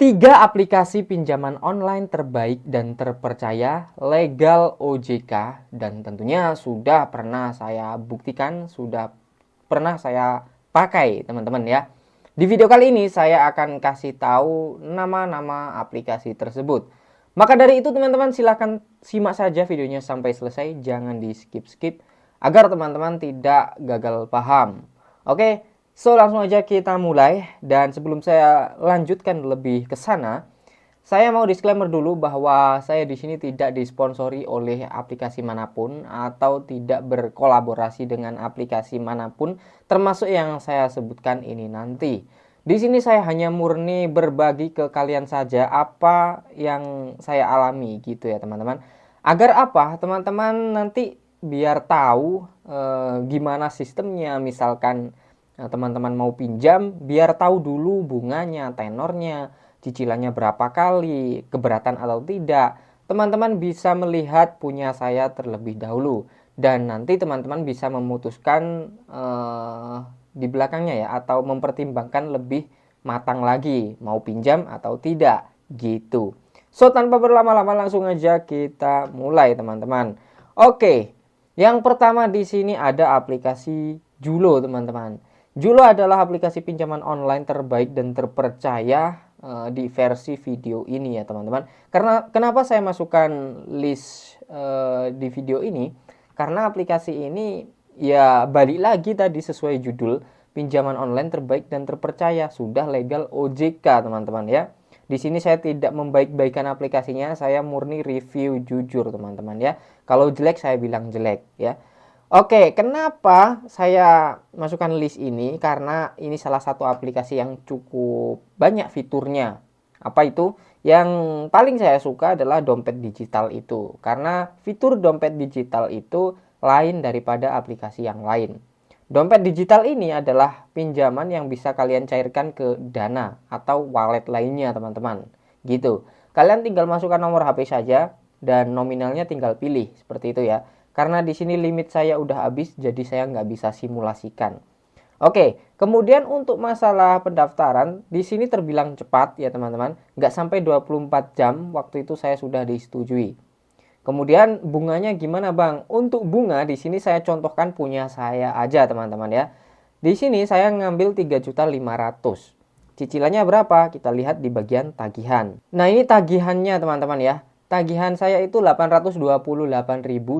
Tiga aplikasi pinjaman online terbaik dan terpercaya, legal OJK, dan tentunya sudah pernah saya buktikan, sudah pernah saya pakai teman-teman ya. Di video kali ini saya akan kasih tahu nama-nama aplikasi tersebut. Maka dari itu teman-teman silahkan simak saja videonya sampai selesai, jangan di skip-skip agar teman-teman tidak gagal paham. Oke, so langsung aja kita mulai, dan sebelum saya lanjutkan lebih ke sana, saya mau disclaimer dulu bahwa saya di sini tidak disponsori oleh aplikasi manapun atau tidak berkolaborasi dengan aplikasi manapun termasuk yang saya sebutkan ini nanti. Di sini saya hanya murni berbagi ke kalian saja apa yang saya alami gitu ya teman-teman. Agar apa? Teman-teman nanti biar tahu gimana sistemnya, misalkan teman-teman mau pinjam, biar tahu dulu bunganya, tenornya, cicilannya berapa kali, keberatan atau tidak. Teman-teman bisa melihat punya saya terlebih dahulu, dan nanti teman-teman bisa memutuskan di belakangnya ya, atau mempertimbangkan lebih matang lagi mau pinjam atau tidak gitu. So tanpa berlama-lama langsung aja kita mulai teman-teman. Oke, yang pertama di sini ada aplikasi Julo teman-teman. Julo adalah aplikasi pinjaman online terbaik dan terpercaya di versi video ini ya teman-teman. Karena kenapa saya masukkan list di video ini? Karena aplikasi ini ya balik lagi tadi sesuai judul, pinjaman online terbaik dan terpercaya, sudah legal OJK teman-teman ya. Di sini saya tidak membaik-baikan aplikasinya, saya murni review jujur teman-teman ya. Kalau jelek saya bilang jelek ya. Oke, kenapa saya masukkan list ini? Karena ini salah satu aplikasi yang cukup banyak fiturnya. Apa itu? Yang paling saya suka adalah dompet digital itu. Karena fitur dompet digital itu lain daripada aplikasi yang lain. Dompet digital ini adalah pinjaman yang bisa kalian cairkan ke Dana atau wallet lainnya, teman-teman. Gitu. Kalian tinggal masukkan nomor HP saja dan nominalnya tinggal pilih seperti itu ya. Karena di sini limit saya udah habis, jadi saya nggak bisa simulasikan. Oke, kemudian untuk masalah pendaftaran, di sini terbilang cepat ya teman-teman. Nggak sampai 24 jam, waktu itu saya sudah disetujui. Kemudian bunganya gimana bang? Untuk bunga di sini saya contohkan punya saya aja teman-teman ya. Di sini saya ngambil 3.500.000. Cicilannya berapa? Kita lihat di bagian tagihan. Nah ini tagihannya teman-teman ya. Tagihan saya itu 828.000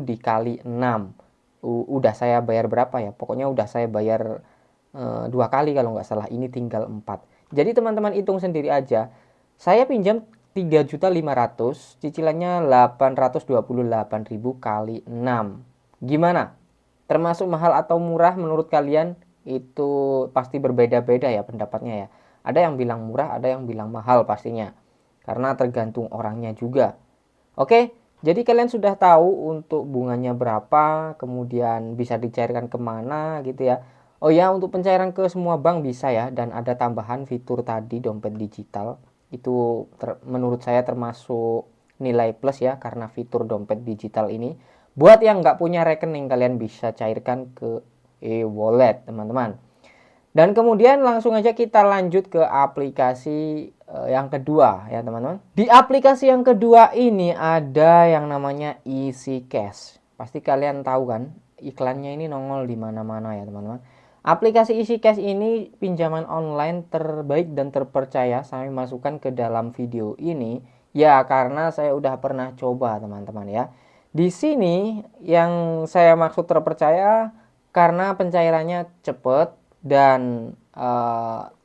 dikali 6. Udah saya bayar berapa ya? Pokoknya udah saya bayar 2 kali kalau nggak salah. Ini tinggal 4. Jadi teman-teman hitung sendiri aja. Saya pinjam 3.500.000, cicilannya 828.000 kali 6. Gimana? Termasuk mahal atau murah menurut kalian? Itu pasti berbeda-beda ya pendapatnya ya. Ada yang bilang murah, ada yang bilang mahal pastinya. Karena tergantung orangnya juga. Oke, jadi kalian sudah tahu untuk bunganya berapa, kemudian bisa dicairkan kemana gitu ya. Oh ya, untuk pencairan ke semua bank bisa ya, dan ada tambahan fitur tadi dompet digital. Itu menurut saya termasuk nilai plus ya, karena fitur dompet digital ini. Buat yang nggak punya rekening, kalian bisa cairkan ke e-wallet teman-teman. Dan kemudian langsung aja kita lanjut ke aplikasi yang kedua ya teman-teman. Di aplikasi yang kedua ini ada yang namanya Easy Cash. Pasti kalian tahu kan, iklannya ini nongol di mana-mana ya teman-teman. Aplikasi Easy Cash ini pinjaman online terbaik dan terpercaya. Saya masukkan ke dalam video ini ya karena saya udah pernah coba teman-teman ya. Di sini yang saya maksud terpercaya karena pencairannya cepat dan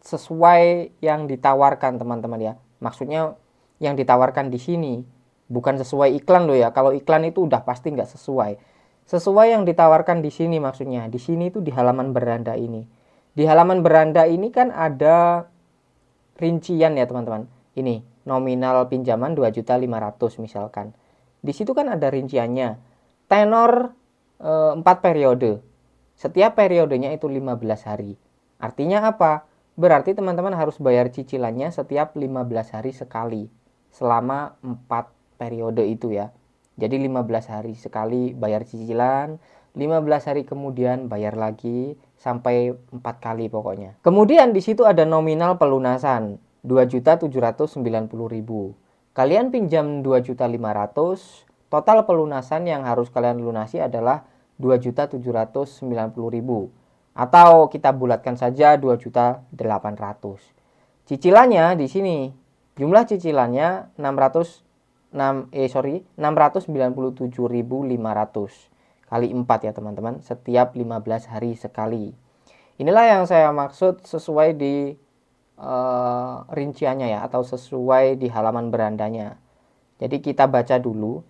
sesuai yang ditawarkan teman-teman ya. Maksudnya yang ditawarkan di sini bukan sesuai iklan loh ya. Kalau iklan itu udah pasti nggak sesuai. Sesuai yang ditawarkan di sini maksudnya. Di sini itu di halaman beranda ini. Di halaman beranda ini kan ada rincian ya teman-teman. Ini nominal pinjaman 2.500.000 misalkan. Di situ kan ada rinciannya. Tenor 4 periode. Setiap periodenya itu 15 hari. Artinya apa? Berarti teman-teman harus bayar cicilannya setiap 15 hari sekali. Selama 4 periode itu ya. Jadi 15 hari sekali bayar cicilan, 15 hari kemudian bayar lagi, sampai 4 kali pokoknya. Kemudian di situ ada nominal pelunasan. 2.790.000. Kalian pinjam 2.500.000, total pelunasan yang harus kalian lunasi adalah 2.790.000. Atau kita bulatkan saja 2.800.000. Cicilannya di sini, jumlah cicilannya 697.500 kali 4 ya teman-teman, setiap 15 hari sekali. Inilah yang saya maksud sesuai di rinciannya ya, atau sesuai di halaman berandanya. Jadi kita baca dulu.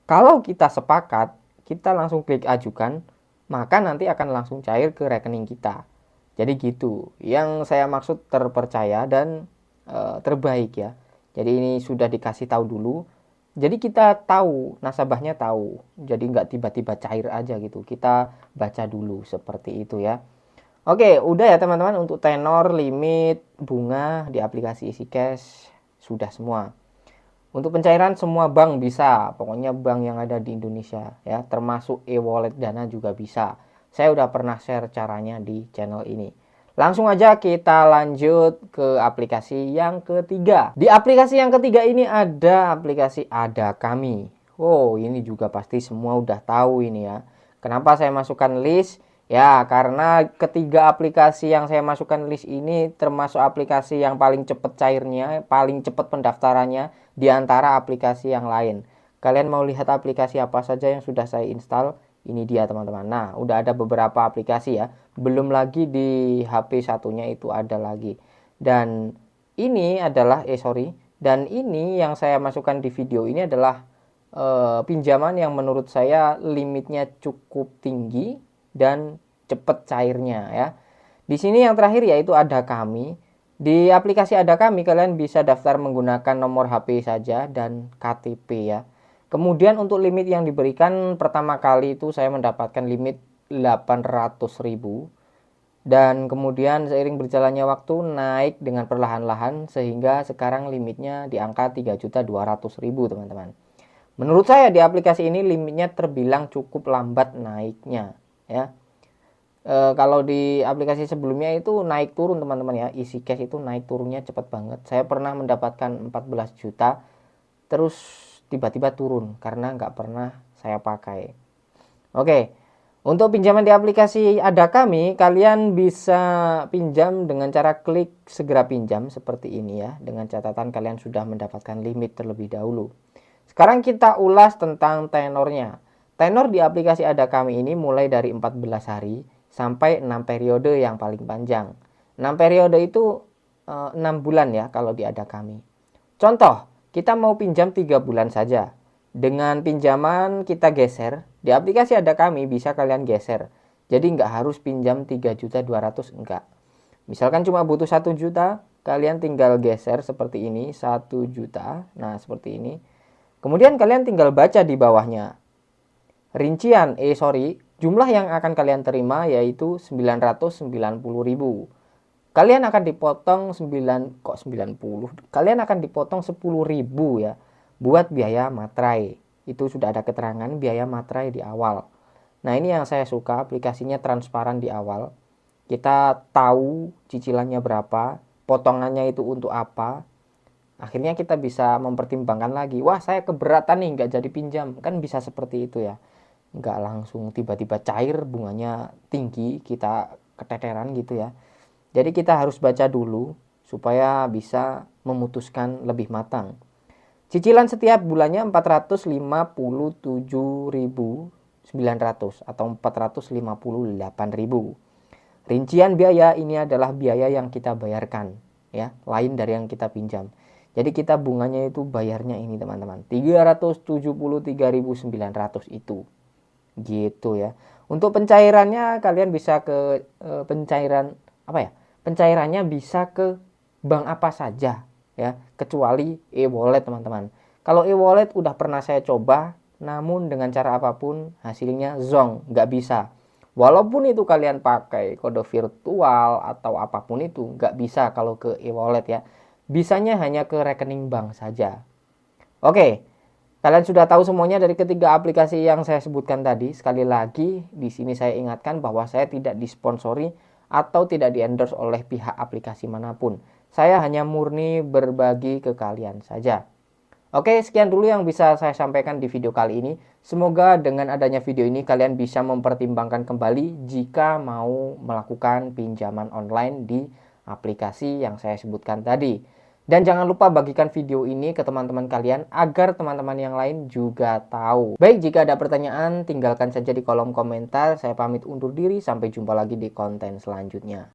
Kalau kita sepakat, kita langsung klik ajukan, maka nanti akan langsung cair ke rekening kita. Jadi gitu. Yang saya maksud terpercaya dan terbaik ya. Jadi ini sudah dikasih tahu dulu. Jadi kita tahu, nasabahnya tahu. Jadi nggak tiba-tiba cair aja gitu. Kita baca dulu seperti itu ya. Oke, udah ya teman-teman, untuk tenor, limit, bunga di aplikasi EasyCash sudah semua. Untuk pencairan semua bank bisa, pokoknya bank yang ada di Indonesia ya, termasuk e-wallet Dana juga bisa. Saya udah pernah share caranya di channel ini. Langsung aja kita lanjut ke aplikasi yang ketiga. Di aplikasi yang ketiga ini ada aplikasi Ada Kami. Wow, ini juga pasti semua udah tahu ini ya. Kenapa saya masukkan list? Ya, karena ketiga aplikasi yang saya masukkan list ini termasuk aplikasi yang paling cepat cairnya, paling cepat pendaftarannya di antara aplikasi yang lain. Kalian mau lihat aplikasi apa saja yang sudah saya install? Ini dia teman-teman. Nah, udah ada beberapa aplikasi ya. Belum lagi di HP satunya itu ada lagi. Dan ini adalah, dan ini yang saya masukkan di video ini adalah pinjaman yang menurut saya limitnya cukup tinggi dan cepat cairnya ya. Di sini yang terakhir yaitu Ada Kami. Di aplikasi Ada Kami kalian bisa daftar menggunakan nomor HP saja dan KTP ya. Kemudian untuk limit yang diberikan pertama kali itu saya mendapatkan limit 800.000 dan kemudian seiring berjalannya waktu naik dengan perlahan-lahan sehingga sekarang limitnya di angka 3.200.000 teman-teman. Menurut saya di aplikasi ini limitnya terbilang cukup lambat naiknya ya. Kalau di aplikasi sebelumnya itu naik turun teman-teman ya, EasyCash itu naik turunnya cepat banget. Saya pernah mendapatkan 14 juta terus tiba-tiba turun karena nggak pernah saya pakai. Oke, untuk pinjaman di aplikasi Ada Kami, kalian bisa pinjam dengan cara klik segera pinjam seperti ini ya, dengan catatan kalian sudah mendapatkan limit terlebih dahulu. Sekarang kita ulas tentang tenornya. Tenor di aplikasi Ada Kami ini mulai dari 14 hari sampai 6 periode yang paling panjang. 6 periode itu 6 bulan ya kalau di Ada Kami. Contoh, kita mau pinjam 3 bulan saja. Dengan pinjaman kita geser, di aplikasi Ada Kami bisa kalian geser. Jadi nggak harus pinjam 3.200.000, enggak. Misalkan cuma butuh 1 juta, kalian tinggal geser seperti ini, 1 juta. Nah, seperti ini. Kemudian kalian tinggal baca di bawahnya. Jumlah yang akan kalian terima yaitu 990.000. Kalian akan dipotong 90. Kalian akan dipotong 10.000 ya buat biaya materai. Itu sudah ada keterangan biaya materai di awal. Nah, ini yang saya suka, aplikasinya transparan di awal. Kita tahu cicilannya berapa, potongannya itu untuk apa. Akhirnya kita bisa mempertimbangkan lagi, wah saya keberatan nih nggak jadi pinjam, kan bisa seperti itu ya, nggak langsung tiba-tiba cair bunganya tinggi kita keteteran gitu ya. Jadi kita harus baca dulu supaya bisa memutuskan lebih matang. Cicilan setiap bulannya 457.900 atau 458.000. Rincian biaya ini adalah biaya yang kita bayarkan ya, lain dari yang kita pinjam. Jadi kita bunganya itu bayarnya ini teman-teman, 373.900 itu. Gitu ya. Untuk pencairannya kalian bisa ke pencairan apa ya? Pencairannya bisa ke bank apa saja ya, kecuali e-wallet teman-teman. Kalau e-wallet udah pernah saya coba, namun dengan cara apapun hasilnya zonk, nggak bisa. Walaupun itu kalian pakai kode virtual atau apapun itu, nggak bisa kalau ke e-wallet ya. Bisanya hanya ke rekening bank saja. Oke, kalian sudah tahu semuanya dari ketiga aplikasi yang saya sebutkan tadi. Sekali lagi, di sini saya ingatkan bahwa saya tidak disponsori atau tidak di-endorse oleh pihak aplikasi manapun. Saya hanya murni berbagi ke kalian saja. Oke, sekian dulu yang bisa saya sampaikan di video kali ini. Semoga dengan adanya video ini kalian bisa mempertimbangkan kembali jika mau melakukan pinjaman online di aplikasi yang saya sebutkan tadi. Dan jangan lupa bagikan video ini ke teman-teman kalian agar teman-teman yang lain juga tahu. Baik, jika ada pertanyaan tinggalkan saja di kolom komentar. Saya pamit undur diri, sampai jumpa lagi di konten selanjutnya.